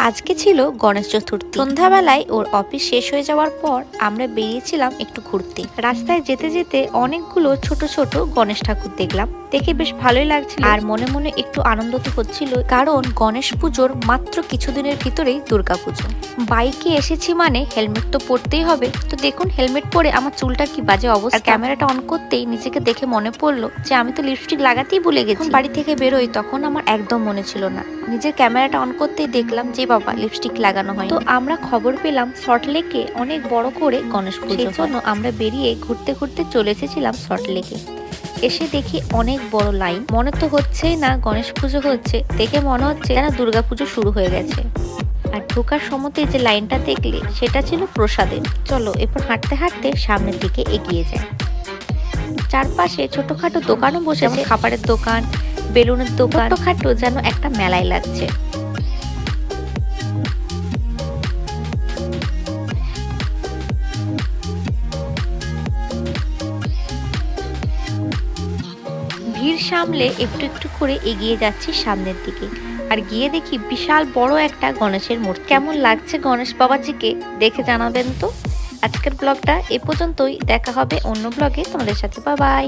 আজকে ছিল গণেশ চতুর্থী। সন্ধ্যাবেলায় ওর অফিস শেষ হয়ে যাওয়ার পর আমরা বেরিয়েছিলাম একটু ঘুরতে। রাস্তায় যেতে যেতে অনেকগুলো ছোট ছোট গণেশ ঠাকুর দেখলাম, দেখে বেশ ভালোই লাগছিল আর মনে মনে একটু আনন্দ তো হচ্ছিল, কারণ গণেশ পুজোর মাত্র কিছুদিনের ভিতরেই দুর্গাপুজো। বাইকে এসেছি মানে হেলমেট তো পরতেই হবে। তো দেখুন হেলমেট পরে আমার চুলটা কি বাজে অবস্থা। ক্যামেরাটা অন করতেই নিজেকে দেখে মনে পড়লো যে আমি তো লিপস্টিক লাগাতেই ভুলে গেছি। বাড়ি থেকে বেরোই তখন আমার একদম মনে ছিল না। নিজের ক্যামেরাটা অন করতেই দেখলাম যে বাবা লিপস্টিক লাগানো হয়। তো আমরা খবর পেলাম সল্টলেকে অনেক বড় করে গণেশ পুজো, জন্য আমরা বেরিয়ে ঘুরতে ঘুরতে চলে এসেছিলাম সল্টলেকে। এসে দেখি অনেক বড় লাইন, মনে তো হচ্ছেই না গণেশ পুজো হচ্ছে, দেখে মনে হচ্ছে যেন দুর্গাপুজো শুরু হয়ে গেছে। আর ঢোকার সময়তে যে লাইনটা দেখলে সেটা ছিল প্রসাদের। চলো এরপর হাঁটতে হাঁটতে সামনের দিকে এগিয়ে যায়। চারপাশে ছোটখাটো দোকানও বসেছে, খাবারের দোকান, বেলুনের দোকান, ছোটখাটো যেন একটা মেলায় লাগছে। ভিড় সামলে একটু একটু করে এগিয়ে যাচ্ছি সামনের দিকে, আর গিয়ে দেখি বিশাল বড় একটা গণেশের মূর্তি। কেমন লাগছে গণেশ বাবাজিকে দেখে জানাবেন তো। আজকের ব্লগটা এ পর্যন্তই, দেখা হবে অন্য ব্লগে তোমাদের সাথে। Bye bye.